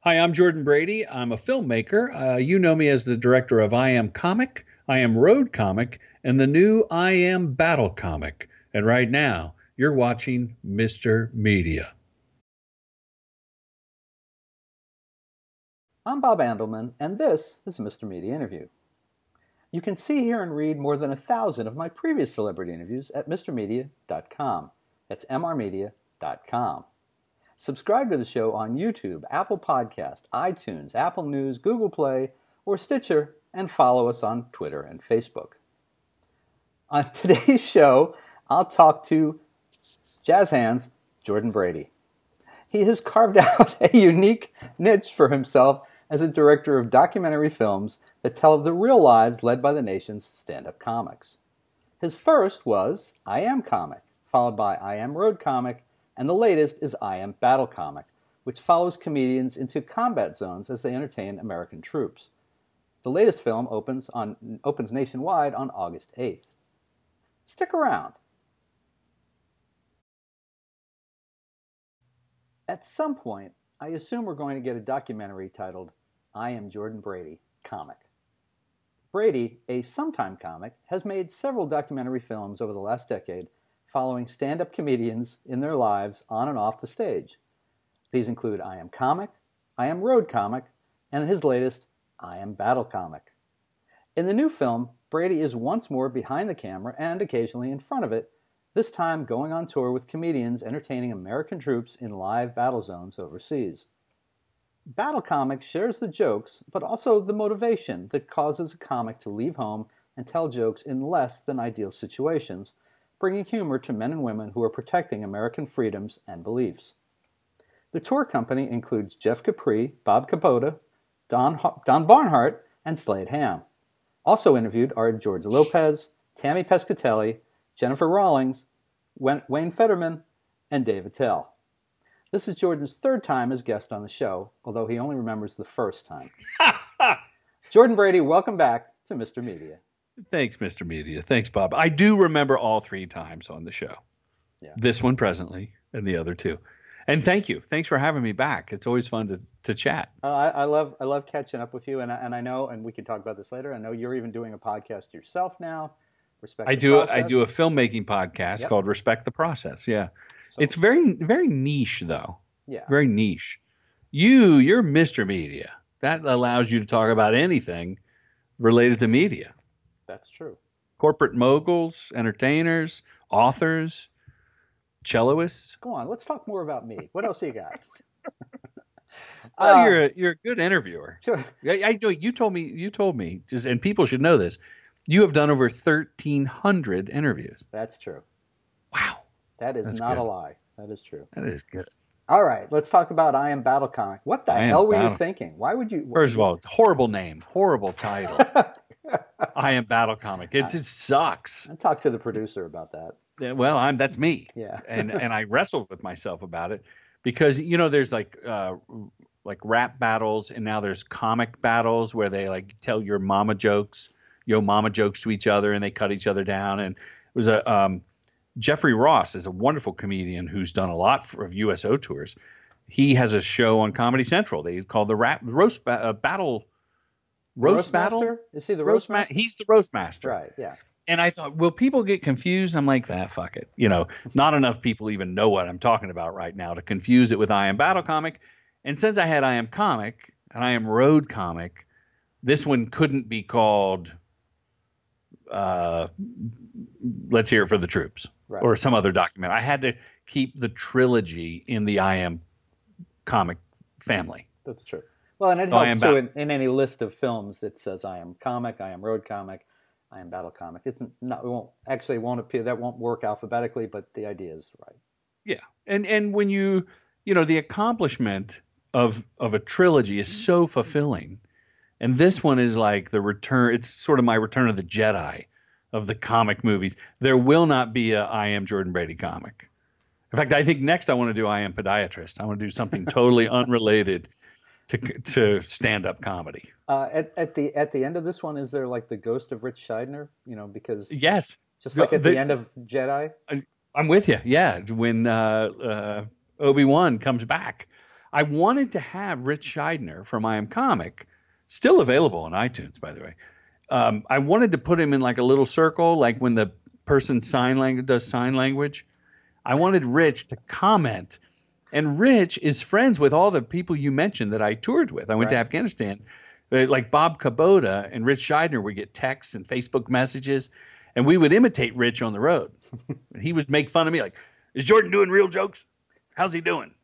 Hi, I'm Jordan Brady. I'm a filmmaker. You know me as the director of I Am Comic, I Am Road Comic, and the new I Am Battle Comic. And right now, you're watching Mr. Media. I'm Bob Andelman, and this is Mr. Media Interview. You can see, hear, and read more than 1,000 of my previous celebrity interviews at mrmedia.com. That's mrmedia.com. Subscribe to the show on YouTube, Apple Podcast, iTunes, Apple News, Google Play, or Stitcher, and follow us on Twitter and Facebook. On today's show, I'll talk to jazz hands Jordan Brady. He has carved out a unique niche for himself as a director of documentary films that tell of the real lives led by the nation's stand-up comics. His first was I Am Comic, followed by I Am Road Comic, and the latest is I Am Battle Comic, which follows comedians into combat zones as they entertain American troops. The latest film opens nationwide on August 8th. Stick around. At some point, I assume we're going to get a documentary titled I Am Jordan Brady, Comic. Brady, a sometime comic, has made several documentary films over the last decade following stand-up comedians in their lives on and off the stage. These include I Am Comic, I Am Road Comic, and his latest, I Am Battle Comic. In the new film, Brady is once more behind the camera and occasionally in front of it, this time going on tour with comedians entertaining American troops in live battle zones overseas. Battle Comic shares the jokes, but also the motivation that causes a comic to leave home and tell jokes in less than ideal situations, bringing humor to men and women who are protecting American freedoms and beliefs. The tour company includes Jeff Capri, Bob Capote, Don Barnhart, and Slade Ham. Also interviewed are George Lopez, Tammy Pescatelli, Jennifer Rawlings, Wayne Fetterman, and Dave Attell. This is Jordan's third time as guest on the show, although he only remembers the first time. Jordan Brady, welcome back to Mr. Media. Thanks, Mr. Media. Thanks, Bob. I do remember all 3 times on the show. Yeah. This one presently and the other 2. And thank you. Thanks for having me back. It's always fun to chat. I love catching up with you, and I know, and we can talk about this later, I know you're even doing a podcast yourself now. I do a filmmaking podcast called Respect the Process. Yeah. So, it's very, very niche though. Yeah. Very niche. You're Mr. Media. That allows you to talk about anything related to media. That's true. Corporate moguls, entertainers, authors, celloists. Go on, let's talk more about me. What else you got? Well, you're a good interviewer. Sure. You told me, and people should know this. You have done over 1,300 interviews. That's true. Wow. That's not a lie. That is true. That is good. All right, let's talk about I Am Battle Comic. What the hell were you thinking? Why would you? First of all, horrible name, horrible title. I Am Battle Comic. It just sucks. I talked to the producer about that. Well, that's me. Yeah. and I wrestled with myself about it because there's like rap battles, and now there's comic battles where they like tell your mama jokes to each other, and they cut each other down. And it was Jeffrey Ross is a wonderful comedian who's done a lot of USO tours. He has a show on Comedy Central. They call the roast battle. Roast battle? Master? Is he the roast master? He's the roast master. Right, yeah. And I thought, will people get confused? I'm like, fuck it. Not enough people even know what I'm talking about right now to confuse it with I Am Battle Comic. And since I had I Am Comic and I Am Road Comic, this one couldn't be called Let's Hear It for the Troops, right, or some other document. I had to keep the trilogy in the I Am Comic family. That's true. Well, and it helps too in any list of films that says I Am Comic, I Am Road Comic, I Am Battle Comic. It won't appear. That won't work alphabetically, but the idea is right. Yeah, and when the accomplishment of a trilogy is so fulfilling. And this one is like the return. It's sort of my Return of the Jedi of the comic movies. There will not be a I Am Jordan Brady comic. In fact, I think next I want to do I Am Podiatrist. I want to do something totally unrelated to stand-up comedy. At the end of this one, is there like the ghost of Rich Scheidner? Because yes, just like at the end of Jedi. I'm with you. Yeah, when Obi-Wan comes back. I wanted to have Rich Scheidner from I Am Comic, still available on iTunes, by the way. I wanted to put him in like a little circle, like when the person does sign language. I wanted Rich to comment. And Rich is friends with all the people you mentioned that I toured with. I went to Afghanistan. Like Bob Kubota and Rich Scheidner would get texts and Facebook messages, and we would imitate Rich on the road. He would make fun of me like, is Jordan doing real jokes? How's he doing?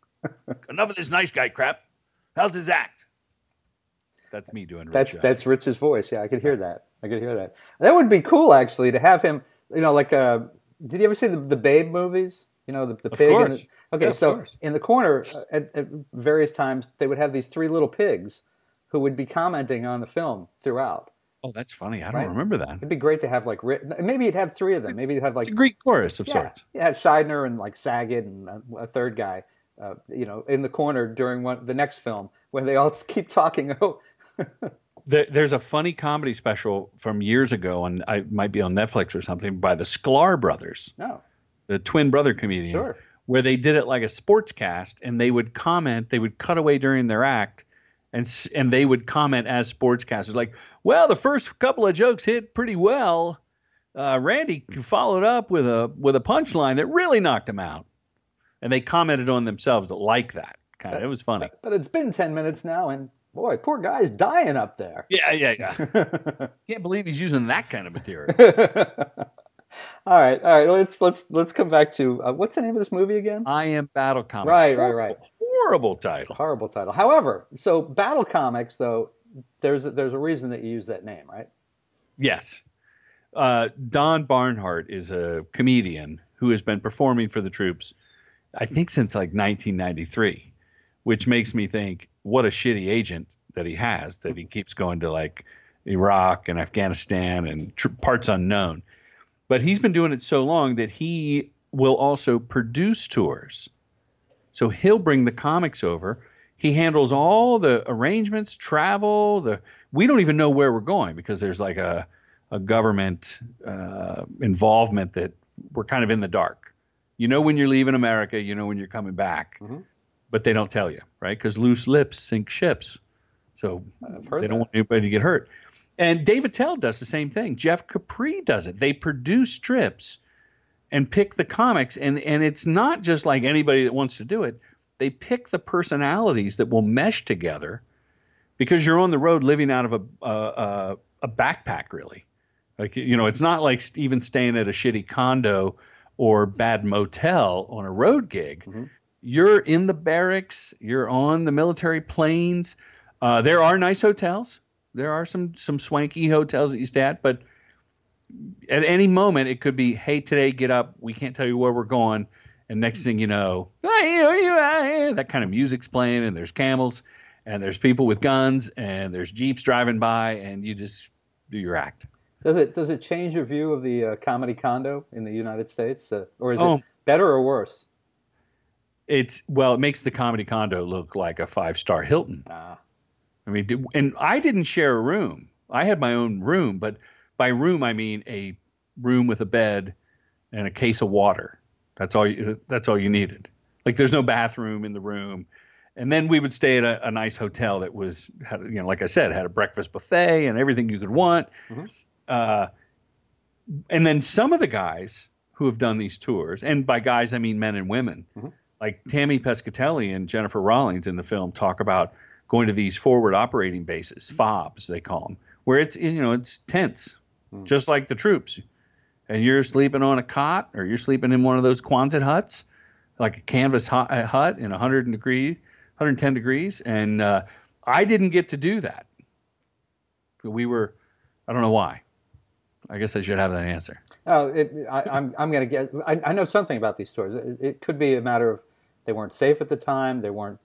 Enough of this nice guy crap. How's his act? That's me doing Rich. That's Rich's voice. Yeah, I could hear that. That would be cool, actually, to have him, like, did you ever see the Babe movies? The pig. Of course. In the corner, at various times, they would have these three little pigs who would be commenting on the film throughout. Oh, that's funny. I don't remember that. It'd be great to have maybe you'd have three of them. Maybe you'd have like it's a Greek chorus of sorts. You have Scheidner and like Saget and a third guy, in the corner during the next film when they all keep talking. There's a funny comedy special from years ago, and I might be on Netflix or something, by the Sklar brothers. No. The twin brother comedians. Sure. Where they did it like a sports cast, and they would comment. They would cut away during their act. And they would comment as sportscasters, like, well, the first couple of jokes hit pretty well. Randy followed up with a punchline that really knocked him out. And they commented on themselves like that. Kind of. It was funny. But it's been 10 minutes now, and boy, poor guy's dying up there. Yeah. Can't believe he's using that kind of material. All right. Let's come back to what's the name of this movie again? I Am Battle Comic. Right. Horrible title. However, so Battle Comics, though, there's a reason that you use that name, right? Yes. Don Barnhart is a comedian who has been performing for the troops, I think, since like 1993, which makes me think, what a shitty agent that he has, that he keeps going to like Iraq and Afghanistan and parts unknown. But he's been doing it so long that he will also produce tours. So he'll bring the comics over. He handles all the arrangements, travel. We don't even know where we're going because there's like a government involvement that we're kind of in the dark. You know when you're leaving America, you know when you're coming back, but they don't tell you, right? Because loose lips sink ships. So they don't want anybody to get hurt. And Dave Attell does the same thing. Jeff Capri does it. They produce strips and pick the comics, and it's not just like anybody that wants to do it. They pick the personalities that will mesh together because you're on the road living out of a backpack, really. Like, it's not like even staying at a shitty condo or bad motel on a road gig. You're in the barracks. You're on the military planes. There are nice hotels. There are some swanky hotels that you stay at, but at any moment it could be, hey, today get up. We can't tell you where we're going. And next thing you know, that kind of music's playing, and there's camels, and there's people with guns, and there's jeeps driving by, and you just do your act. Does it change your view of the comedy condo in the United States, or is it better or worse? It makes the comedy condo look like a 5-star Hilton. I mean, and I didn't share a room. I had my own room, but by room I mean a room with a bed and a case of water. That's all you needed. Like, there's no bathroom in the room. And then we would stay at a nice hotel that had, like I said, had a breakfast buffet and everything you could want. And then some of the guys who have done these tours, and by guys I mean men and women, like Tammy Pescatelli and Jennifer Rawlings in the film talk about going to these forward operating bases, FOBs they call them, where it's tents, just like the troops. And you're sleeping on a cot, or you're sleeping in one of those Quonset huts, like a canvas hut in 110 degrees. And I didn't get to do that. I don't know why. I guess I should have that answer. I'm going to get. I know something about these stories. It could be a matter of they weren't safe at the time. There weren't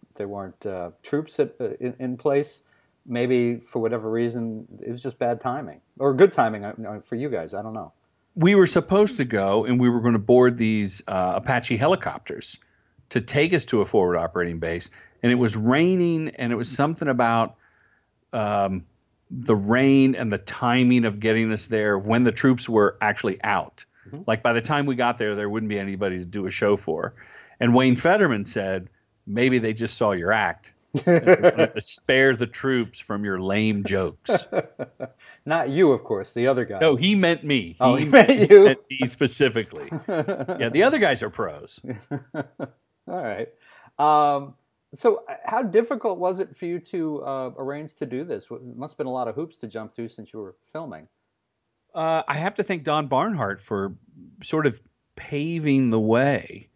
troops in place. Maybe for whatever reason, it was just bad timing or good timing for you guys. I don't know. We were supposed to go, and we were going to board these Apache helicopters to take us to a forward operating base. And it was raining, and it was something about the rain and the timing of getting us there when the troops were actually out. Like, by the time we got there wouldn't be anybody to do a show for. And Wayne Fetterman said, maybe they just saw your act and they wanted to spare the troops from your lame jokes. Not you, of course, the other guys. No, he meant me. Oh, he meant you? Meant me specifically. Yeah, the other guys are pros. All right. So how difficult was it for you to arrange to do this? It must have been a lot of hoops to jump through since you were filming. I have to thank Don Barnhart for sort of paving the way.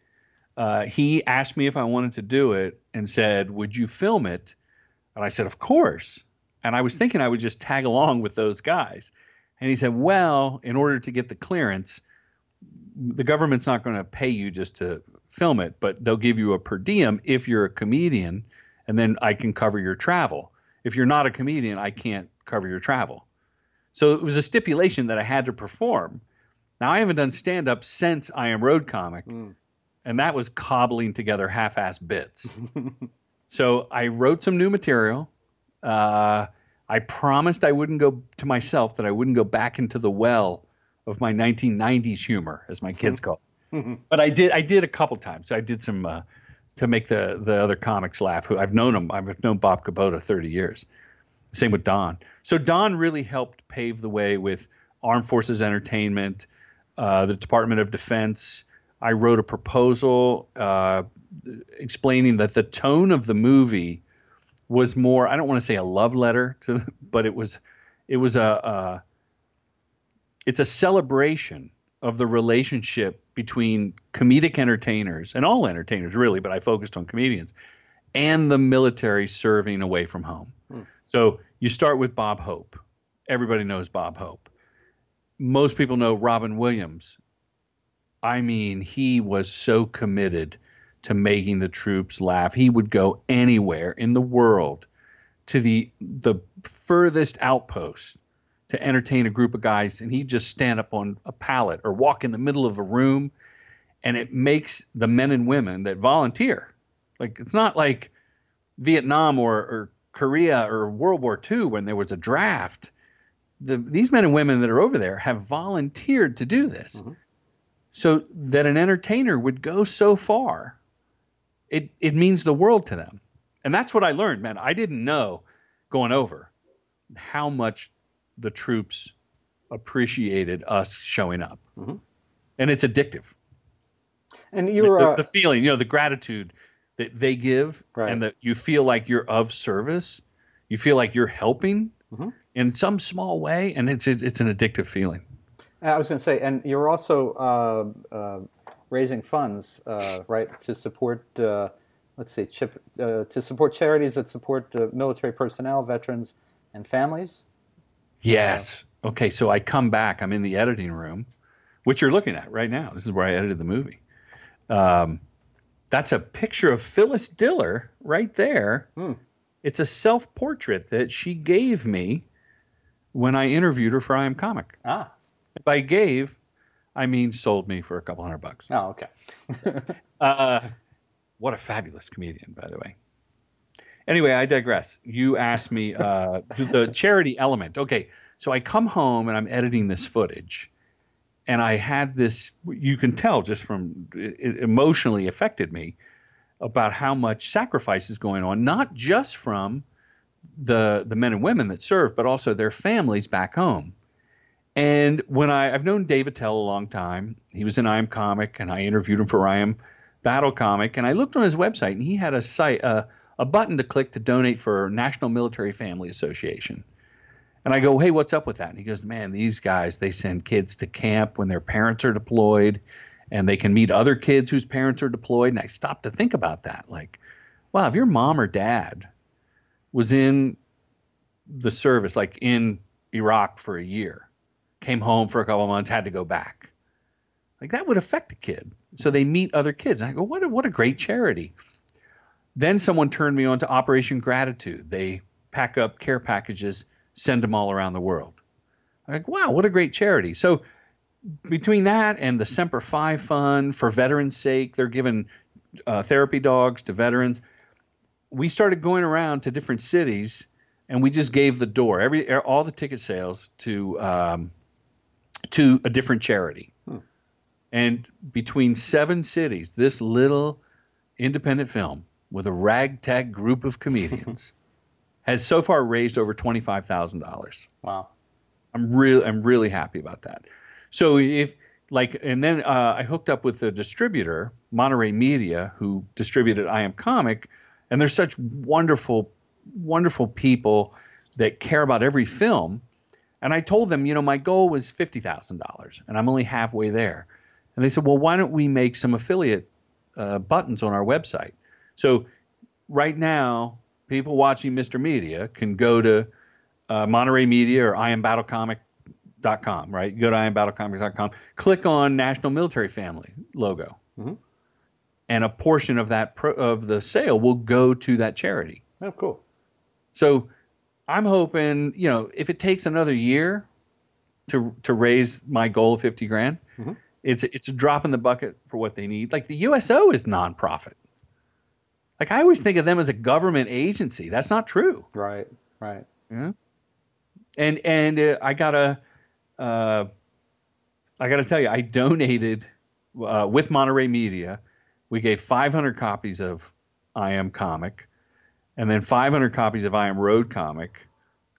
He asked me if I wanted to do it and said, would you film it? And I said, of course. And I was thinking I would just tag along with those guys. And he said, well, in order to get the clearance, the government's not going to pay you just to film it, but they'll give you a per diem if you're a comedian, and then I can cover your travel. If you're not a comedian, I can't cover your travel. So it was a stipulation that I had to perform. Now, I haven't done stand-up since I Am Road Comic, and that was cobbling together half-assed bits. So I wrote some new material. I promised I wouldn't go to myself, that I wouldn't go back into the well of my 1990s humor, as my kids call it. But I did a couple times. I did some to make the other comics laugh. Who I've known them. I've known Bob Capote 30 years. Same with Don. So Don really helped pave the way with Armed Forces Entertainment, the Department of Defense. I wrote a proposal explaining that the tone of the movie was more, I don't want to say a love letter to, but it's a celebration of the relationship between comedic entertainers, and all entertainers really, but I focused on comedians, and the military serving away from home. So you start with Bob Hope. Everybody knows Bob Hope. Most people know Robin Williams. I mean, he was so committed to making the troops laugh. He would go anywhere in the world, to the furthest outpost, to entertain a group of guys, and he'd just stand up on a pallet or walk in the middle of a room, and it makes the men and women that volunteer, like, it's not like Vietnam or Korea or World War II when there was a draft. These men and women that are over there have volunteered to do this. So that an entertainer would go so far, it means the world to them. And that's what I learned, man. I didn't know going over how much the troops appreciated us showing up. And it's addictive. And you were the feeling, the gratitude that they give, and that you feel like you're of service. You feel like you're helping in some small way, and it's an addictive feeling. I was going to say, and you're also raising funds, right, to support, to support charities that support military personnel, veterans, and families? Yes. Okay, so I come back. I'm in the editing room, which you're looking at right now. This is where I edited the movie. That's a picture of Phyllis Diller right there. It's a self-portrait that she gave me when I interviewed her for I Am Comic. By gave, I mean sold me for a couple $100. Oh, okay. What a fabulous comedian, by the way. Anyway, I digress. You asked me the charity element. Okay, so I come home and I'm editing this footage, and I had this, you can tell just from, it emotionally affected me about how much sacrifice is going on, not just from the men and women that serve, but also their families back home. And when I've known Dave Attell a long time. He was in I Am Comic, and I interviewed him for I Am Battle Comic. And I looked on his website, and he had a site, a button to click to donate for National Military Family Association. And I go, hey, what's up with that? And he goes, man, these guys, they send kids to camp when their parents are deployed, and they can meet other kids whose parents are deployed. And I stopped to think about that. Like, wow, if your mom or dad was in the service, like in Iraq for a year, came home for a couple of months, had to go back, like that would affect a kid. So they meet other kids. And I go, what a great charity. Then someone turned me on to Operation Gratitude. They pack up care packages, send them all around the world. I'm like, wow, what a great charity. So between that and the Semper Fi Fund for veterans' sake, they're giving therapy dogs to veterans. We started going around to different cities, and we just gave the door, all the ticket sales to a different charity. And between 7 cities, this little independent film with a ragtag group of comedians has so far raised over $25,000. Wow. I'm really happy about that. So and then I hooked up with the distributor, Monterey Media, who distributed I Am Comic, and they're such wonderful, wonderful people that care about every film. And I told them, my goal was $50,000, and I'm only halfway there. And they said, well, why don't we make some affiliate buttons on our website? So right now, people watching Mr. Media can go to Monterey Media or IamBattleComic.com, right? You go to IamBattleComics.com, click on National Military Family logo, and a portion of that of the sale will go to that charity. Oh, cool. So I'm hoping, if it takes another year to raise my goal of $50,000, it's a drop in the bucket for what they need. Like the USO is nonprofit. Like I always think of them as a government agency. That's not true. Right. Yeah. And I gotta tell you, I donated with Monterey Media. We gave 500 copies of I Am Comic, and then 500 copies of I Am Road Comic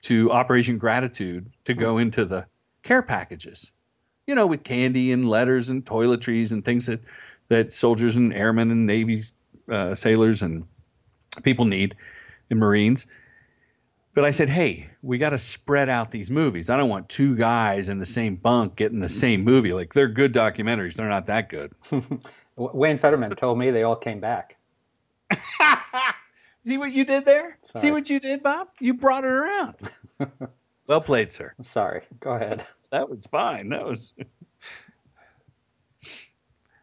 to Operation Gratitude to go into the care packages, with candy and letters and toiletries and things that soldiers and airmen and Navy sailors and people need, and Marines. But I said, hey, we got to spread out these movies. I don't want two guys in the same bunk getting the same movie. Like, they're good documentaries. They're not that good. Wayne Fetterman told me they all came back. See what you did there? Sorry. See what you did, Bob? You brought it around. Well played, sir. Sorry. Go ahead. That was fine.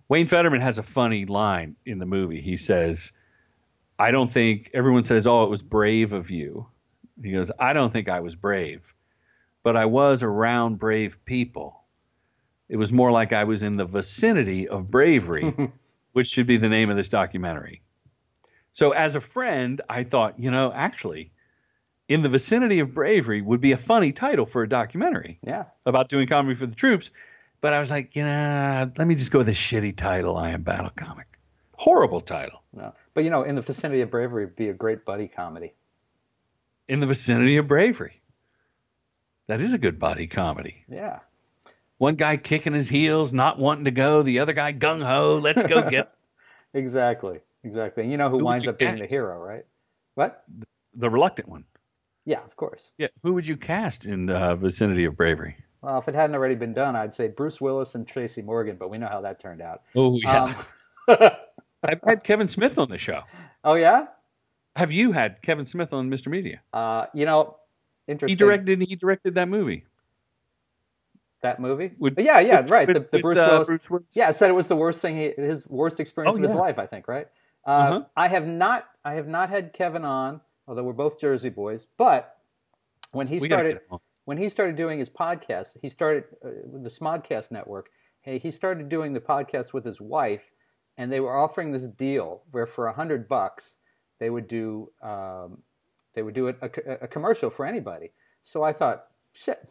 Wayne Fetterman has a funny line in the movie. He says, I don't think, everyone says, oh, it was brave of you. He goes, I don't think I was brave, but I was around brave people. It was more like I was in the vicinity of bravery, which should be the name of this documentary. So as a friend, I thought, actually, in the vicinity of bravery would be a funny title for a documentary about doing comedy for the troops. But I was like, let me just go with a shitty title, I Am Battle Comic. Horrible title. No. But, in the vicinity of bravery would be a great buddy comedy. In the vicinity of bravery. That is a good buddy comedy. Yeah. One guy kicking his heels, not wanting to go. The other guy gung-ho, let's go get Exactly. And you know who winds up being the hero, right? What? The reluctant one. Yeah, of course. Yeah. Who would you cast in the vicinity of bravery? Well, if it hadn't already been done, I'd say Bruce Willis and Tracy Morgan, but we know how that turned out. Oh, yeah. I've had Kevin Smith on the show. Oh, yeah? Have you had Kevin Smith on Mr. Media? Interesting. He directed that movie. That movie? Right. The Bruce Willis. Yeah, said it was the worst thing, his worst experience of his life, I think, right? I have not had Kevin on, although we're both Jersey boys. But when he started doing his podcast, he started with the Smodcast Network. He started doing the podcast with his wife, and they were offering this deal where for $100 they would do a commercial for anybody. So I thought, shit,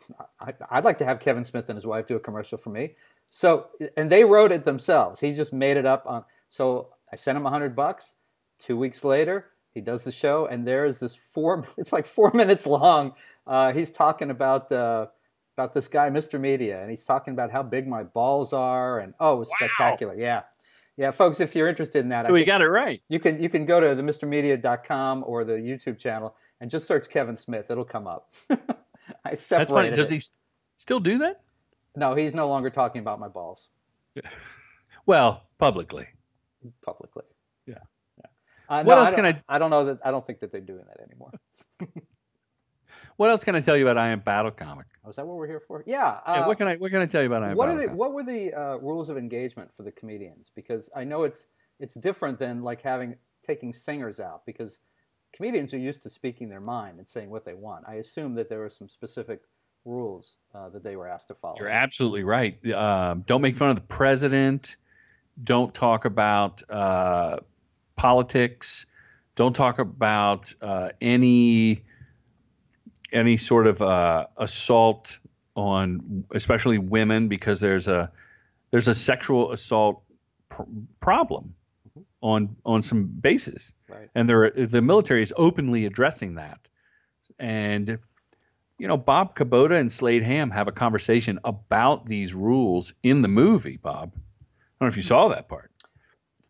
I'd like to have Kevin Smith and his wife do a commercial for me. So, and they wrote it themselves. He just made it up on. So I sent him $100. 2 weeks later, he does the show, and there's this it's like 4 minutes long. He's talking about this guy, Mr. Media, and he's talking about how big my balls are, and it was spectacular. Yeah, folks, if you're interested in that, so he got it right. You can go to the MrMedia.com or the YouTube channel and just search Kevin Smith. It'll come up. I separated. That's funny. Does he still do that? No, he's no longer talking about my balls. Well, publicly. Yeah. What else can I? I don't know that. I don't think that they're doing that anymore. What else can I tell you about I Am Battle Comic? Oh, is that what we're here for? Yeah. What can I tell you about I Am Battle Comic? What were the rules of engagement for the comedians? Because I know it's different than like taking singers out, because comedians are used to speaking their mind and saying what they want. I assume that there were some specific rules that they were asked to follow. You're absolutely right. Don't make fun of the president. Don't talk about politics. Don't talk about any sort of assault on especially women, because there's a sexual assault problem on some bases, Right. and the military is openly addressing that. And Bob Kubota and Slade Ham have a conversation about these rules in the movie. Bob, I don't know if you saw that part,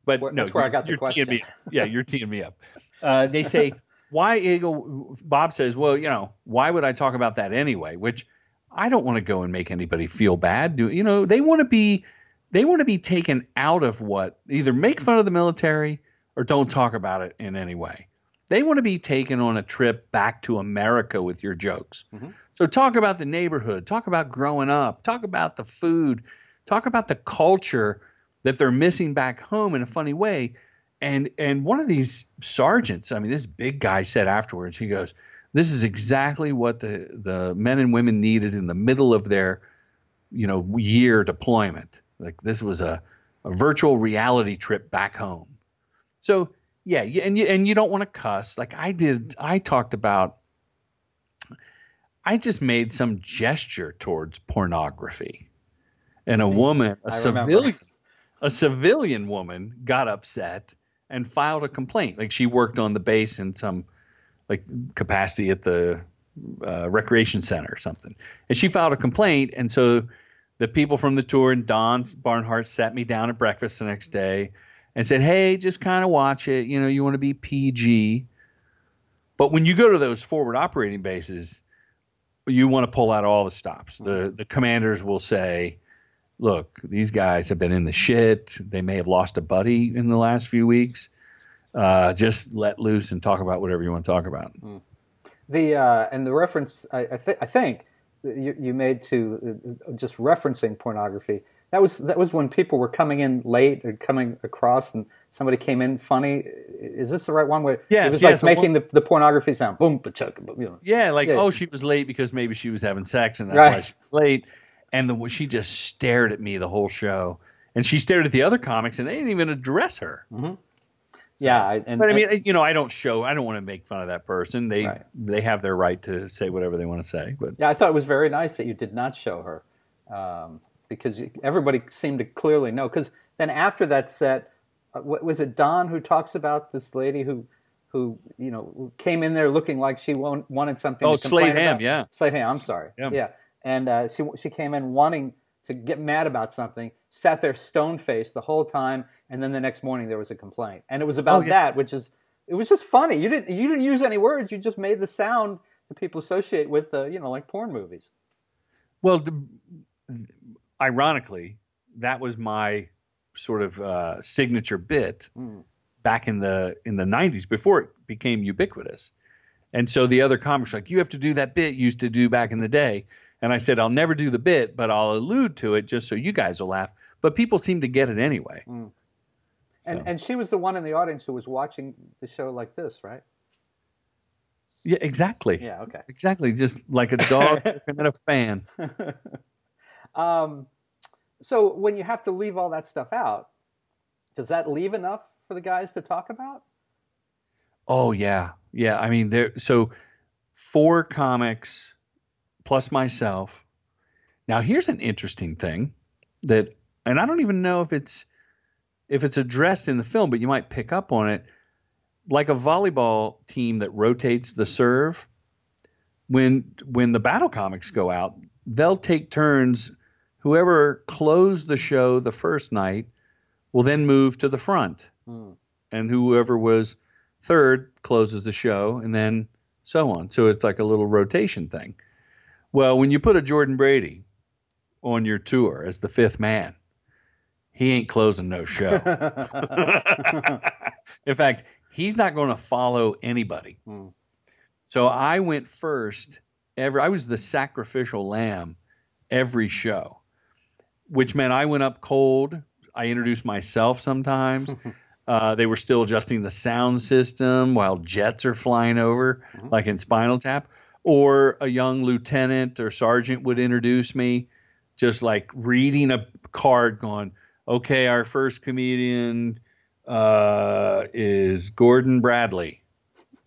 but that's where I got the you're question. teeing me, yeah, you're teeing me up. They say, why Eagle? Bob says, well, why would I talk about that anyway? Which I don't want to go and make anybody feel bad. They want to be taken out of either make fun of the military or don't talk about it in any way. They want to be taken on a trip back to America with your jokes. Mm-hmm. So talk about the neighborhood, talk about growing up, talk about the food, talk about the culture that they're missing back home in a funny way. And one of these sergeants, I mean, this big guy said afterwards, he goes, this is exactly what the men and women needed in the middle of their, year deployment. Like this was a virtual reality trip back home. So yeah, and you don't want to cuss like I did. I just made some gesture towards pornography, and a civilian woman got upset and filed a complaint. Like she worked on the base in some like capacity at the recreation center or something, and she filed a complaint. And so the people from the tour and Barnhart sat me down at breakfast the next day and said, hey, just kind of watch it. You want to be PG. But when you go to those forward operating bases, you want to pull out all the stops. The commanders will say, look, these guys have been in the shit. They may have lost a buddy in the last few weeks. Just let loose and talk about whatever you want to talk about. And the reference, I think you made to just referencing pornography. That was when people were coming in late or coming across, and somebody came in funny. Is this the right one? Where it was like making the pornography sound boom, ba-chuck, Yeah, oh, she was late because maybe she was having sex, and that's why she was late. And she just stared at me the whole show, and she stared at the other comics, and they didn't even address her. Mm-hmm. Yeah, but I mean, I don't want to make fun of that person. They have their right to say whatever they want to say. But yeah, I thought it was very nice that you did not show her. Because everybody seemed to clearly know. Because then after that set, was it Don who talks about this lady who came in there looking like she wanted something to complain Slade Ham, about? yeah. Slade Ham, I'm sorry. Yeah. And she came in wanting to get mad about something, sat there stone-faced the whole time, and then the next morning there was a complaint. And it was about that, it was just funny. You didn't use any words, you just made the sound that people associate with, like porn movies. Well, ironically, that was my sort of signature bit back in the 90s before it became ubiquitous. And so the other comics were like, you have to do that bit you used to do back in the day. And I said, I'll never do the bit, but I'll allude to it just so you guys will laugh. But people seem to get it anyway. And she was the one in the audience who was watching the show like this, right? Yeah, exactly. Yeah, okay. Exactly, just like a dog looking at a fan. So when you have to leave all that stuff out, does that leave enough for the guys to talk about? Oh, yeah. Yeah, I mean, so 4 comics plus myself. Now, here's an interesting thing and I don't even know if it's addressed in the film, but you might pick up on it. Like a volleyball team that rotates the serve, when the battle comics go out, they'll take turns. Whoever closed the show the first night will then move to the front. And whoever was third closes the show, and then so on. So it's like a little rotation thing. Well, when you put a Jordan Brady on your tour as the 5th man, he ain't closing no show. In fact, he's not going to follow anybody. So I went first. I was the sacrificial lamb every show, which meant I went up cold. I introduced myself sometimes. They were still adjusting the sound system while jets are flying over, like in Spinal Tap. Or a young lieutenant or sergeant would introduce me, just like reading a card going, okay, our first comedian is Gordon Bradley.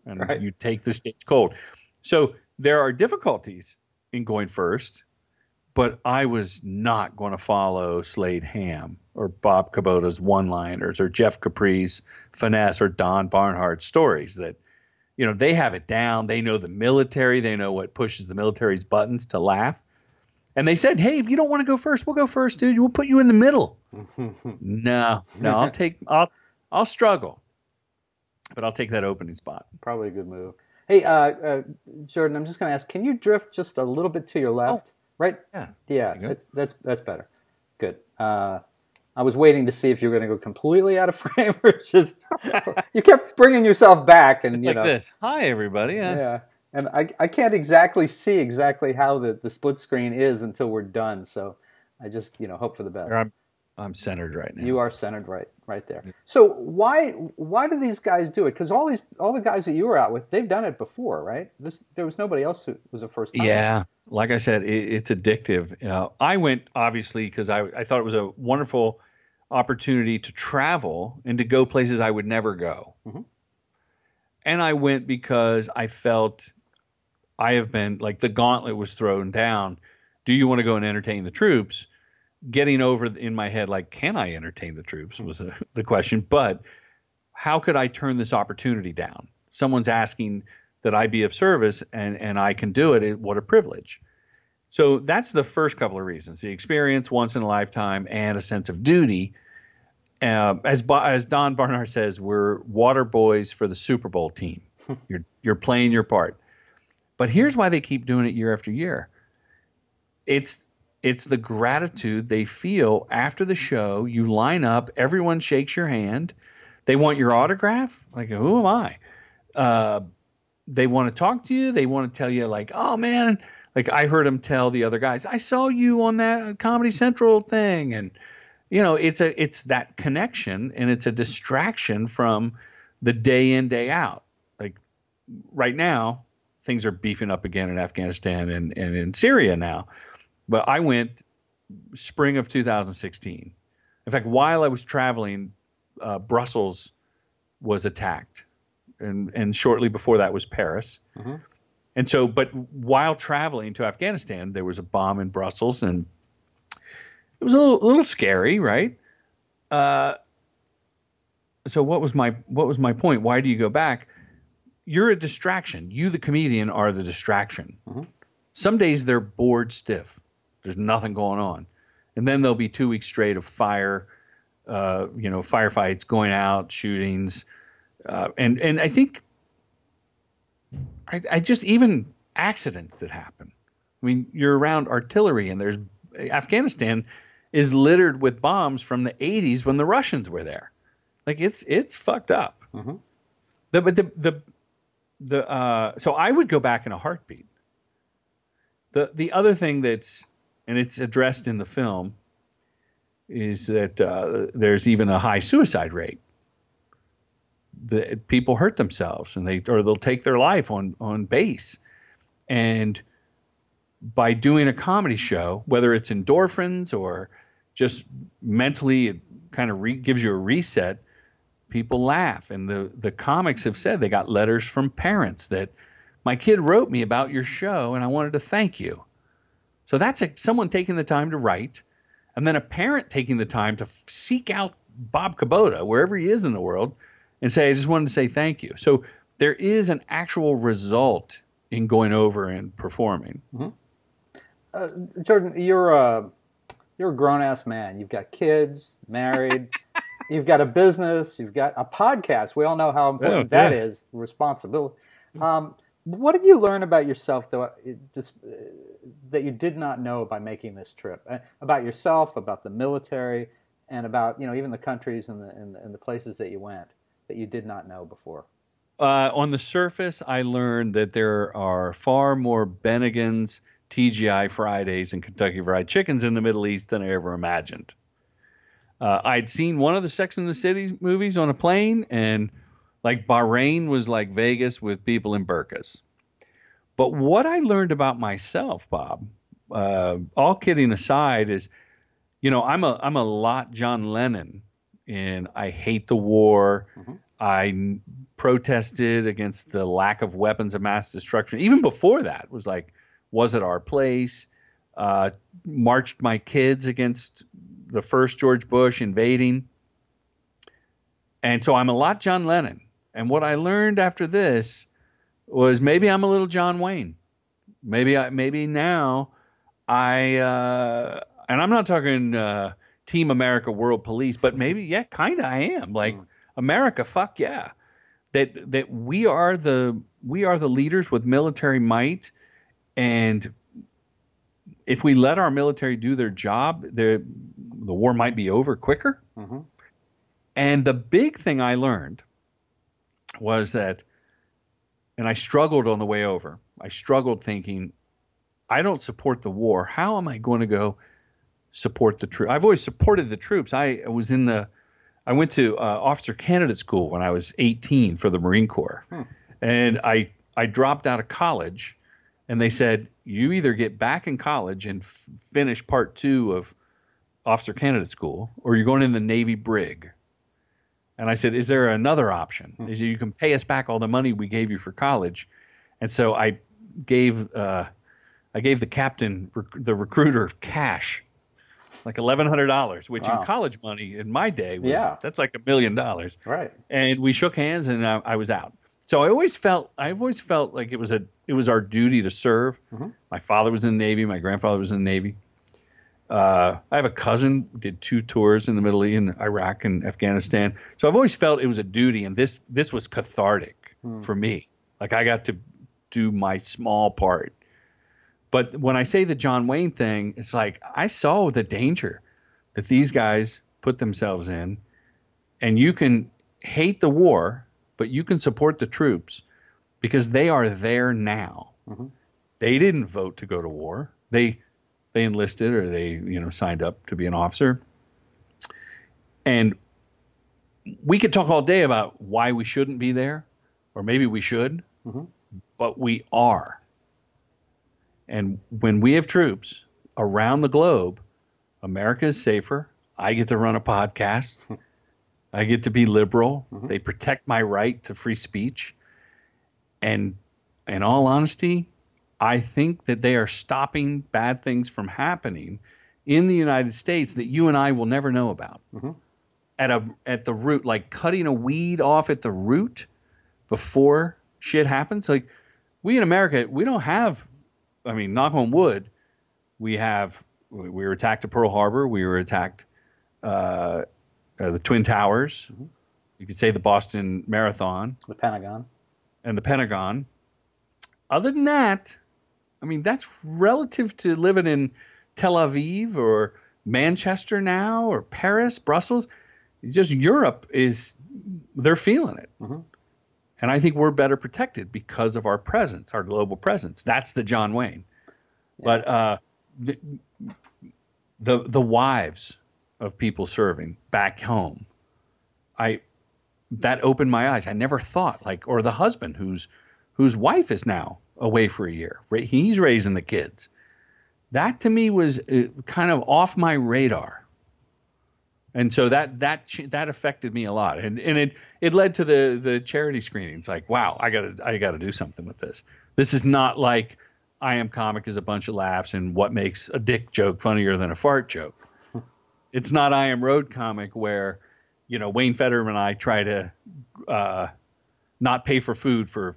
And you take the stage cold. So there are difficulties in going first, but I was not going to follow Slade Ham or Bob Kubota's one-liners or Jeff Capri's finesse or Don Barnhart's stories that, they have it down. They know the military. They know what pushes the military's buttons to laugh. And they said, hey, if you don't want to go first, we'll go first, dude. We'll put you in the middle. No, I'll struggle, but I'll take that opening spot. Probably a good move. Hey, Jordan, I'm just going to ask, can you drift just a little bit to your left? Right? Yeah, that's better. Good. I was waiting to see if you were going to go completely out of frame or just you kept bringing yourself back. And it's like this. Hi, everybody. Yeah. And I can't exactly see how the split screen is until we're done. So I just, hope for the best. I'm centered right now. You are centered right there. So why do these guys do it? Because all the guys that you were out with, they've done it before, right? There was nobody else who was a first time. Yeah, like I said, it's addictive. I went obviously because I thought it was a wonderful opportunity to travel and to go places I would never go. Mm-hmm. And I went because I felt I have been like the gauntlet was thrown down. Do you want to go and entertain the troops? Getting over in my head, like, can I entertain the troops was the question. But how could I turn this opportunity down? Someone's asking that I be of service and I can do it. What a privilege. So that's the first couple of reasons, the experience once in a lifetime and a sense of duty. As Don Barnard says, we're water boys for the Super Bowl team. You're playing your part. But here's why they keep doing it year after year. It's the gratitude they feel after the show. You line up, everyone shakes your hand. They want your autograph. Like, who am I? They want to talk to you. They want to tell you like, oh man, like I heard him tell the other guys, I saw you on that Comedy Central thing. And, it's that connection and it's a distraction from the day in, day out. Like right now, things are beefing up again in Afghanistan and in Syria now. But I went spring of 2016. In fact, while I was traveling, Brussels was attacked. And shortly before that was Paris. Mm-hmm. And so, but while traveling to Afghanistan, there was a bomb in Brussels and it was a little scary, right? So what was my point? Why do you go back? You're a distraction. You, the comedian, are the distraction. Mm-hmm. Some days they're bored stiff. There's nothing going on. And then there'll be 2 weeks straight of firefights, going out, shootings. And I think I just even accidents that happen. I mean, you're around artillery and Afghanistan is littered with bombs from the 80s when the Russians were there. Like it's fucked up. Mm-hmm. So I would go back in a heartbeat. The other thing and it's addressed in the film, is that there's even a high suicide rate. People hurt themselves and they'll take their life on base. And by doing a comedy show, whether it's endorphins or just mentally, it kind of gives you a reset. People laugh, and the comics have said they got letters from parents that my kid wrote me about your show and I wanted to thank you. So that's someone taking the time to write, and then a parent taking the time to seek out Bob Kubota wherever he is in the world and say, I just wanted to say thank you. So there is an actual result in going over and performing. Mm-hmm. Jordan, you're a grown-ass man. You've got kids, married, you've got a business, you've got a podcast. We all know how important that is, responsibility. What did you learn about yourself, though, that you did not know by making this trip? About yourself, about the military, and about even the countries and the places that you went that you did not know before? On the surface, I learned that there are far more Bennigan's, TGI Fridays, and Kentucky Fried Chickens in the Middle East than I ever imagined. I'd seen one of the Sex and the City movies on a plane, and like Bahrain was like Vegas with people in burqas. But what I learned about myself, Bob, all kidding aside, is, I'm a lot John Lennon, and I hate the war. Mm-hmm. I protested against the lack of weapons of mass destruction. Even before that, was it our place? Marched my kids against the first George Bush invading. And so I'm a lot John Lennon. And what I learned after this was maybe I'm a little John Wayne. Maybe now and I'm not talking Team America World Police, but maybe, yeah, kind of I am. Like, America, fuck yeah. That we are the leaders with military might, and if we let our military do their job, the war might be over quicker. Mm-hmm. And the big thing I learned was that, and I struggled on the way over. I struggled thinking, I don't support the war. How am I going to go support the troops? I've always supported the troops. I went to officer candidate school when I was 18 for the Marine Corps. And I dropped out of college, and they said, you either get back in college and finish part 2 of officer candidate school, or you're going in the Navy brig. And I said, is there another option? Is you can pay us back all the money we gave you for college. And so I gave the captain, the recruiter, cash, like $1,100, which in college money in my day was that's like $1 million. Right. And we shook hands, and I was out. So I've always felt like it was our duty to serve. Mm-hmm. My father was in the Navy. My grandfather was in the Navy. I have a cousin who did 2 tours in the Middle East, in Iraq and Afghanistan. So I've always felt it was a duty, and this was cathartic for me. Like, I got to do my small part. But when I say the John Wayne thing, it's like I saw the danger that these guys put themselves in, and you can hate the war, but you can support the troops because they are there now. Mm-hmm. They didn't vote to go to war. They enlisted, or they signed up to be an officer. And we could talk all day about why we shouldn't be there, or maybe we should, but we are. And when we have troops around the globe, America is safer. I get to run a podcast. I get to be liberal. They protect my right to free speech. And in all honesty, I think that they are stopping bad things from happening in the United States that you and I will never know about. At the root, like cutting a weed off at the root before shit happens. Like, we in America, we don't have, I mean, knock on wood, we were attacked at Pearl Harbor. We were attacked the Twin Towers. You could say the Boston Marathon. The Pentagon. And the Pentagon. Other than that, I mean, that's relative to living in Tel Aviv or Manchester now or Paris, Brussels. It's just Europe they're feeling it. And I think we're better protected because of our presence, our global presence. That's the John Wayne. Yeah. But the wives of people serving back home, that opened my eyes. I never thought, or the husband whose wife is now away for a year. He's raising the kids. That to me was kind of off my radar. And so that affected me a lot. And it led to the charity screenings. Like, wow, I gotta do something with this. This is not like I Am Comic is a bunch of laughs and what makes a dick joke funnier than a fart joke. It's not I Am Road Comic where, Wayne Fetterman and I try to not pay for food for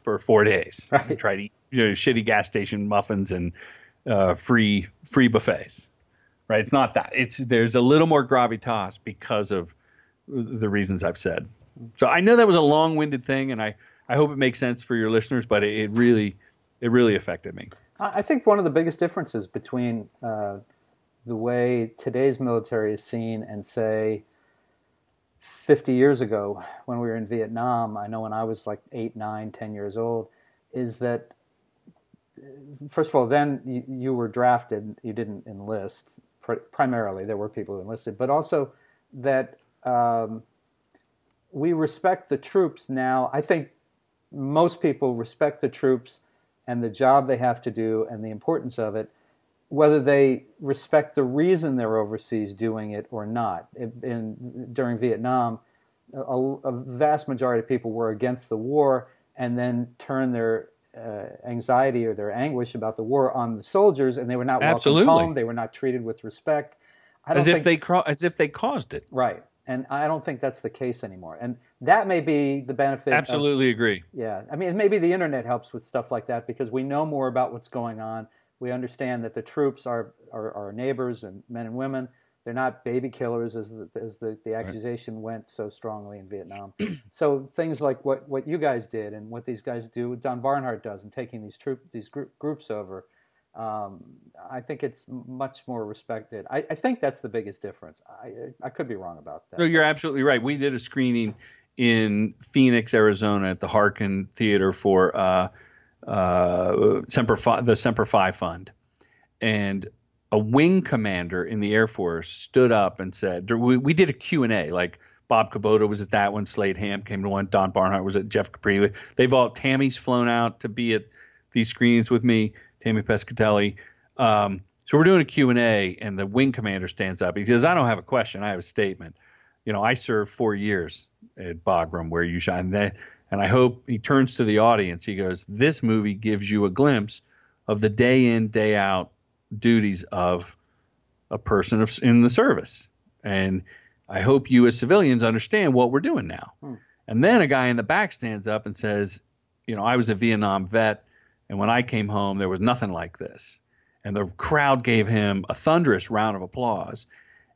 4 days. Right. We try to eat shitty gas station muffins and free buffets. Right? It's not that. There's a little more gravitas because of the reasons I've said. So I know that was a long-winded thing, and I hope it makes sense for your listeners, but it really affected me. I think one of the biggest differences between the way today's military is seen and, say, 50 years ago when we were in Vietnam, I know when I was like 8, 9, 10 years old, is that, first of all, then you were drafted, you didn't enlist. Primarily, there were people who enlisted, but also that we respect the troops now. I think most people respect the troops and the job they have to do and the importance of it, whether they respect the reason they're overseas doing it or not. During Vietnam, a vast majority of people were against the war and then turned their anxiety or their anguish about the war on the soldiers, and they were not welcomed home. They were not treated with respect. I As don't if think as if they caused it. right, and I don't think that's the case anymore. And that may be the benefit of Absolutely agree. yeah. I mean, maybe the internet helps with stuff like that because we know more about what's going on. We understand that the troops are our neighbors and men and women. They're not baby killers, as the accusation went so strongly in Vietnam. So things like what you guys did and what these guys do, what Don Barnhart does, and taking these groups over, I think it's much more respected. I think that's the biggest difference. I could be wrong about that. No, you're absolutely right. We did a screening in Phoenix, Arizona, at the Harkin Theater for the Semper Fi Fund, and a wing commander in the Air Force stood up and said, we did a Q&A, like Bob Kubota was at that one, Slade Ham came to one, Don Barnhart was at, Jeff Capri. Tammy's flown out to be at these screenings with me, Tammy Pescatelli. So we're doing a Q&A, and the wing commander stands up. He says, I don't have a question, I have a statement. I served 4 years at Bagram where you shine. And I hope, he turns to the audience, he goes, this movie gives you a glimpse of the day in, day out duties of a person in the service. And I hope you as civilians understand what we're doing now. And then a guy in the back stands up and says, I was a Vietnam vet, and when I came home, there was nothing like this. And the crowd gave him a thunderous round of applause.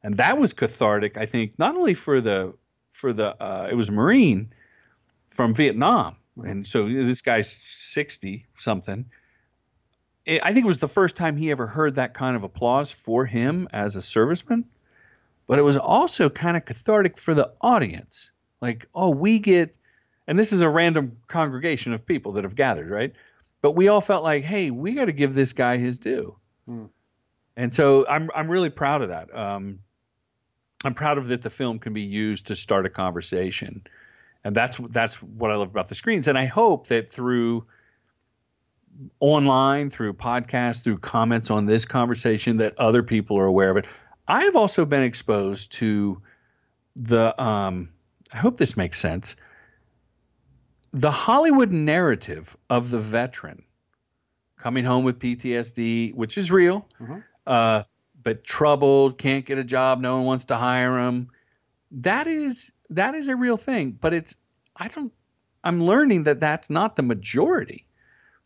And that was cathartic, I think, not only for it was a Marine from Vietnam. And so this guy's 60 something. I think it was the first time he ever heard that kind of applause for him as a serviceman. But it was also kind of cathartic for the audience. Like, we get, and this is a random congregation of people that have gathered, right? But we all felt like, hey, we got to give this guy his due. And so I'm really proud of that. I'm proud of that the film can be used to start a conversation. And that's what I love about the screens. And I hope that through online, through podcasts, through comments on this conversation, that other people are aware of it. I have also been exposed to I hope this makes sense, the Hollywood narrative of the veteran coming home with PTSD, which is real, but troubled, can't get a job, no one wants to hire him. That is a real thing, but I'm learning that that's not the majority,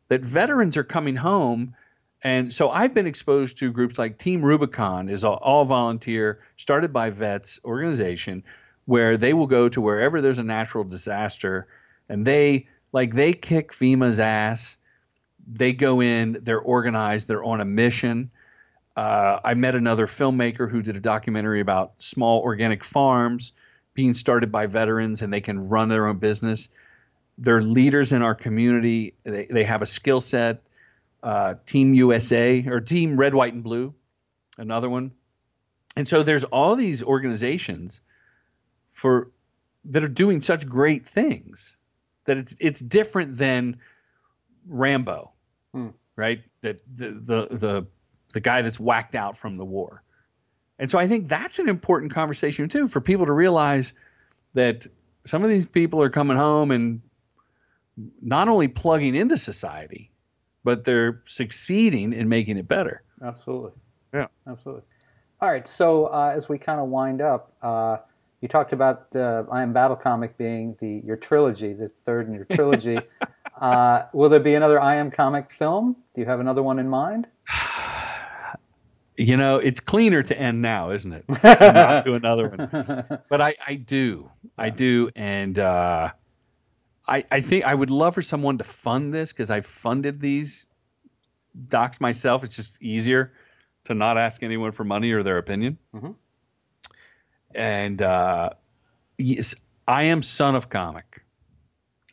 that veterans are coming home. And so I've been exposed to groups like Team Rubicon, is all volunteer, started by vets organization, where they will go to wherever there's a natural disaster, and they kick FEMA's ass. They go in, they're organized, they're on a mission. I met another filmmaker who did a documentary about small organic farms being started by veterans, and they can run their own business. They're leaders in our community. They have a skill set. Team USA, or Team Red, White, and Blue, another one. And so there's all these organizations that are doing such great things that it's different than Rambo, right? That the guy that's whacked out from the war. And so I think that's an important conversation too, for people to realize that some of these people are coming home and not only plugging into society, but they're succeeding in making it better. Absolutely. Yeah. Absolutely. All right. So as we kind of wind up, you talked about I Am Battle comic being your trilogy, the third in your trilogy. Will there be another I Am comic film? Do you have another one in mind? It's cleaner to end now, isn't it? Not do another one. But I do. I do. And I think I would love for someone to fund this, because I've funded these docs myself. It's just easier to not ask anyone for money or their opinion. And yes, I am son of comic.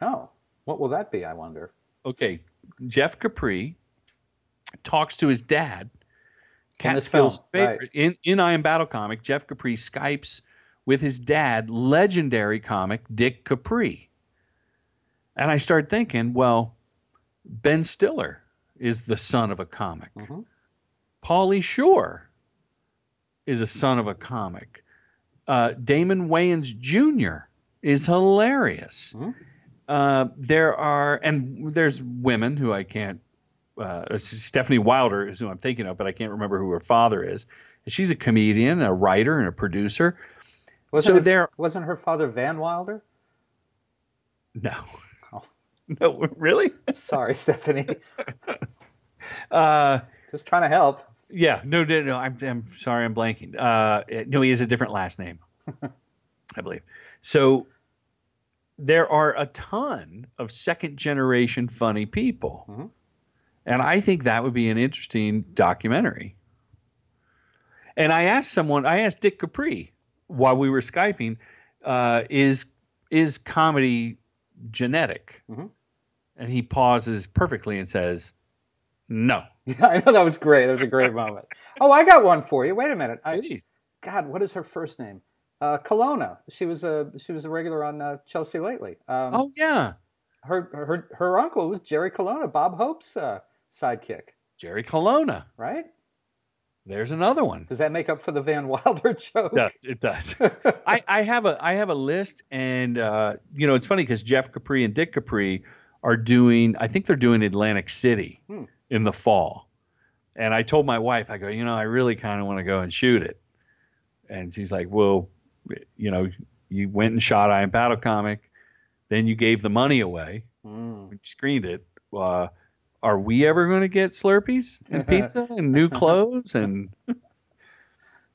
Oh, what will that be, I wonder? Okay, Jeff Capri talks to his dad, Catskill's favorite. Right. In I Am Battle comic, Jeff Capri Skypes with his dad, legendary comic Dick Capri. And I started thinking, well, Ben Stiller is the son of a comic. Pauly Shore is a son of a comic. Damon Wayans Jr. is hilarious. There's women who I can't, Stephanie Wilder is who I'm thinking of, but I can't remember who her father is. She's a comedian, a writer, and a producer. Wasn't her father Van Wilder? No. Oh. No, really? Sorry, Stephanie. Just trying to help. Yeah, no. I'm sorry, I'm blanking. No, he has a different last name, I believe. So there are a ton of second generation funny people, Mm-hmm. and I think that would be an interesting documentary. And I asked Dick Capri while we were Skyping, is comedy genetic? Mm-hmm. And he pauses perfectly and says, no. Yeah, I know, that was great. That was a great moment. Oh, I got one for you. Wait a minute. Please. God, what is her first name? Colonna. She was a regular on Chelsea Lately. Oh yeah. Her uncle was Jerry Colonna, Bob Hope's sidekick. Jerry Colonna. Right? There's another one. Does that make up for the Van Wilder joke? It does. I have a list, and it's funny because Jeff Capri and Dick Capri are doing. I think they're doing Atlantic City in the fall, and I told my wife, I go, I really kind of want to go and shoot it, and she's like, well, you went and shot I Am Battle Comic, then you gave the money away, you screened it. Are we ever going to get Slurpees and pizza and new clothes? And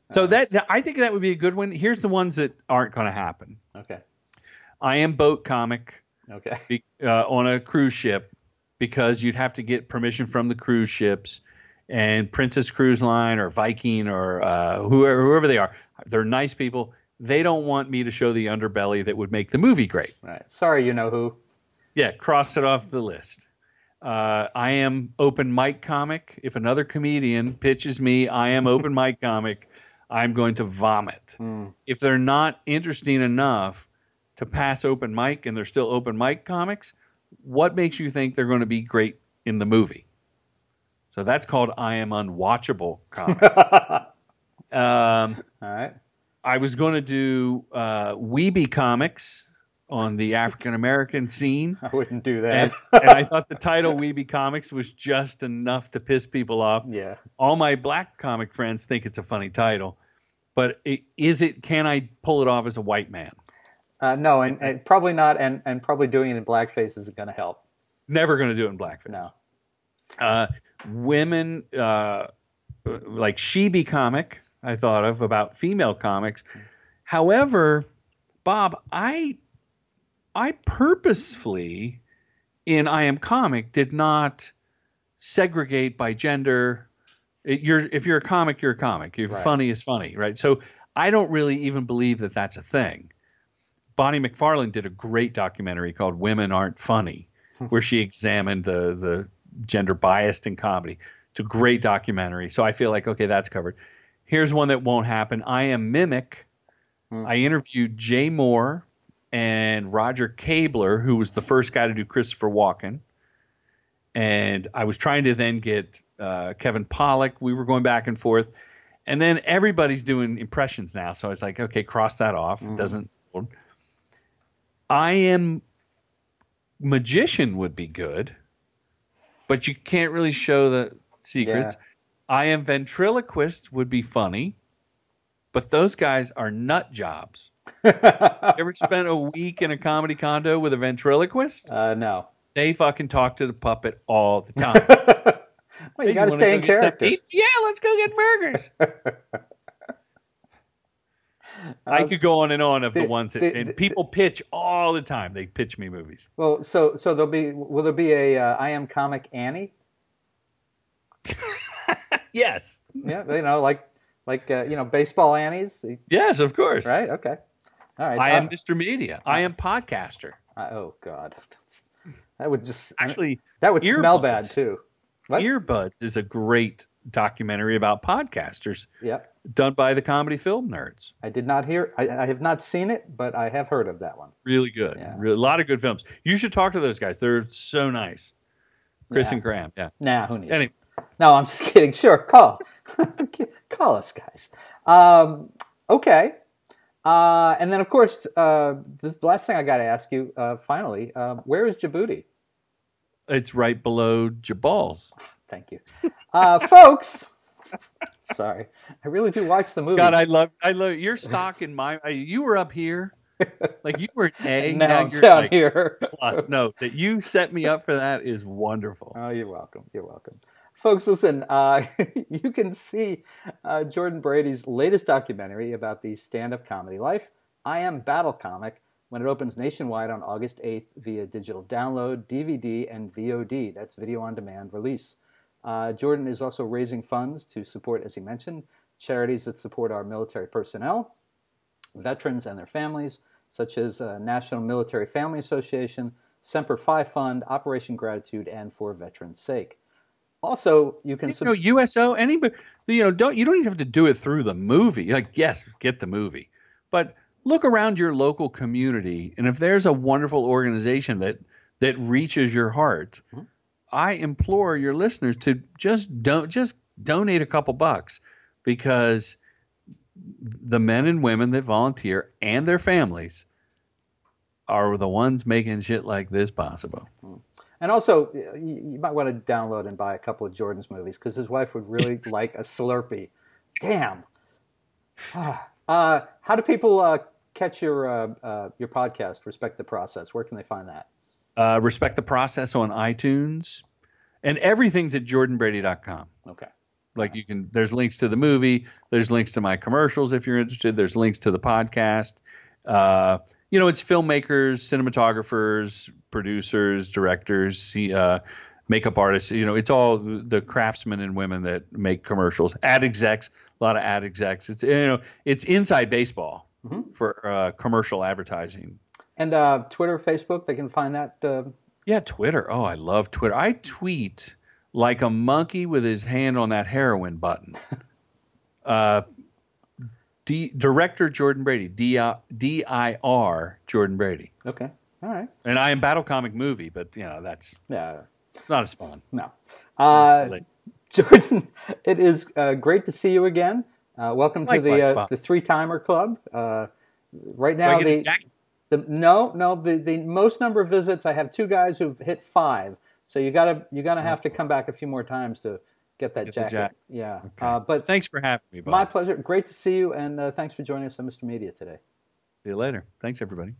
so I think that would be a good one. Here's the ones that aren't going to happen. Okay. I Am Boat Comic. Okay. On a cruise ship, because you'd have to get permission from the cruise ships, and Princess Cruise Line or Viking or whoever they are. They're nice people. They don't want me to show the underbelly that would make the movie great. Right. Sorry, you know who. Yeah, cross it off the list. I Am Open Mic Comic. If another comedian pitches me I Am Open Mic Comic, I'm going to vomit. If they're not interesting enough to pass open mic and they're still open mic comics, what makes you think they're going to be great in the movie? So that's called I Am Unwatchable Comic. All right. I was going to do Weeby Comics on the African American scene. I wouldn't do that. And I thought the title Weeby Comics was just enough to piss people off. Yeah. All my black comic friends think it's a funny title, but can I pull it off as a white man? No, and probably not, and probably doing it in blackface isn't going to help. Never going to do it in blackface. No. Women, like Sheeby Comic, I thought of, about female comics. However, Bob, I purposefully, in I Am Comic, did not segregate by gender. If you're a comic, you're a comic. You're right. Funny is funny, right? So I don't really even believe that that's a thing. Bonnie McFarlane did a great documentary called Women Aren't Funny, where she examined the gender bias in comedy. It's a great documentary. So I feel like, okay, that's covered. Here's one that won't happen. I Am Mimic. I interviewed Jay Moore and Roger Kabler, who was the first guy to do Christopher Walken. And I was trying to then get Kevin Pollak. We were going back and forth. And then everybody's doing impressions now. So it's like, okay, cross that off. It doesn't. I Am Magician would be good, but you can't really show the secrets. Yeah. I Am Ventriloquist would be funny, but those guys are nut jobs. Ever spent a week in a comedy condo with a ventriloquist? No. They fucking talk to the puppet all the time. Well, you got to stay in character. Yeah, let's go get burgers. I could go on and on of the ones that and people pitch all the time. They pitch me movies. Well, so will there be a I Am Comic Annie? Yes. Yeah, like baseball Annies. Yes, of course. Right. Okay. All right. I Am Mr. Media. I Am Podcaster. Oh God, that would just actually smell bad too. What? Earbuds is a great documentary about podcasters. Yeah. Done by the Comedy Film Nerds. I did not hear. I have not seen it, but I have heard of that one. Really good. Yeah. A lot of good films. You should talk to those guys. They're so nice. Chris and Graham. Yeah. Nah, who needs? Anyway. No, I'm just kidding. Sure, call us, guys. Okay. And then, of course, the last thing I got to ask you, finally, where is Djibouti? It's right below Jabal's. Thank you. Folks, Sorry. I really do watch the movies. God, I love your stock in my. You were up here, like you were an A. Now you're down like here. plus. No, that you set me up for that is wonderful. Oh, you're welcome. You're welcome. Folks, listen, you can see Jordan Brady's latest documentary about the stand-up comedy life, I Am Battle Comic, when it opens nationwide on August 8th via digital download, DVD, and VOD. That's video on demand release. Jordan is also raising funds to support, as he mentioned, charities that support our military personnel, veterans and their families, such as National Military Family Association, Semper Fi Fund, Operation Gratitude, and For Veterans' Sake. Also, you can USO, anybody, you don't even have to do it through the movie. Like, yes, get the movie, but look around your local community, and if there's a wonderful organization that reaches your heart, mm-hmm. I implore your listeners to just donate a couple bucks, because the men and women that volunteer and their families are the ones making shit like this possible. Mm-hmm. And also, you might want to download and buy a couple of Jordan's movies, because his wife would really like a Slurpee. Damn. How do people catch your podcast, Respect the Process? Where can they find that? Respect the Process on iTunes, and everything's at jordanbrady.com. Okay. Like there's links to the movie, there's links to my commercials if you're interested, there's links to the podcast. It's filmmakers, cinematographers, producers, directors, makeup artists. It's all the craftsmen and women that make commercials. Ad execs, a lot of ad execs. It's inside baseball mm-hmm. for commercial advertising. And Twitter, Facebook, they can find that. Yeah, Twitter. Oh, I love Twitter. I tweet like a monkey with his hand on that heroin button. Director Jordan Brady, D-I-R Jordan Brady. Okay, all right. And I Am Battle Comic movie, but that's not as fun. No. Jordan, it is great to see you again. Welcome likewise, to the three-timer club. Right now, the most number of visits, I have two guys who've hit 5. So you're gonna have to come back a few more times to get that jacket. Yeah. Okay. But thanks for having me, Bob. My pleasure. Great to see you, and thanks for joining us on Mr. Media today. See you later. Thanks, everybody.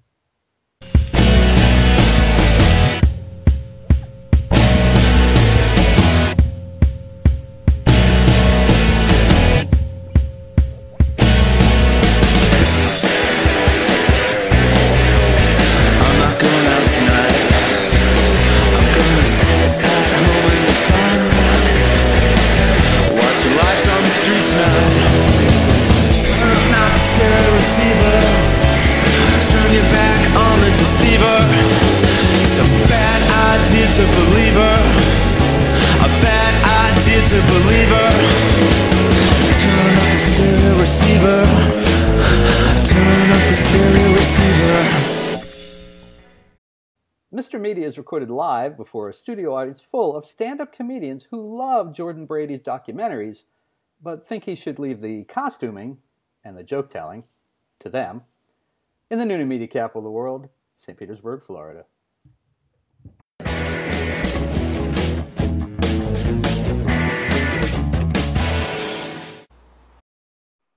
Mr. Media is recorded live before a studio audience full of stand-up comedians who love Jordan Brady's documentaries, but think he should leave the costuming and the joke-telling to them, in the new media capital of the world, St. Petersburg, Florida.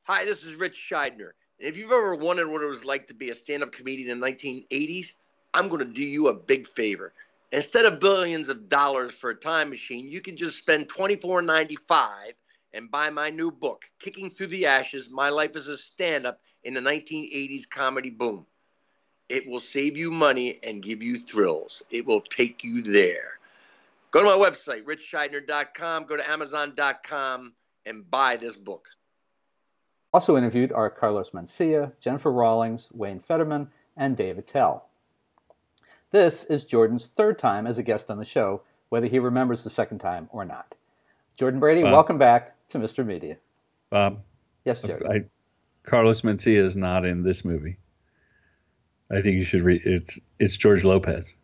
Hi, this is Rich Scheidner. And if you've ever wondered what it was like to be a stand-up comedian in the 1980s, I'm going to do you a big favor. Instead of billions of dollars for a time machine, you can just spend $24.95 and buy my new book, Kicking Through the Ashes, My Life as a Stand-Up in the 1980s Comedy Boom. It will save you money and give you thrills. It will take you there. Go to my website, richscheidner.com, go to amazon.com, and buy this book. Also interviewed are Carlos Mencia, Jennifer Rawlings, Wayne Fetterman, and Dave Attell. This is Jordan's third time as a guest on the show, whether he remembers the second time or not. Jordan Brady, welcome back to Mr. Media. Bob. Yes, Jordan. Carlos Mencia is not in this movie. I think you should read it. It's George Lopez.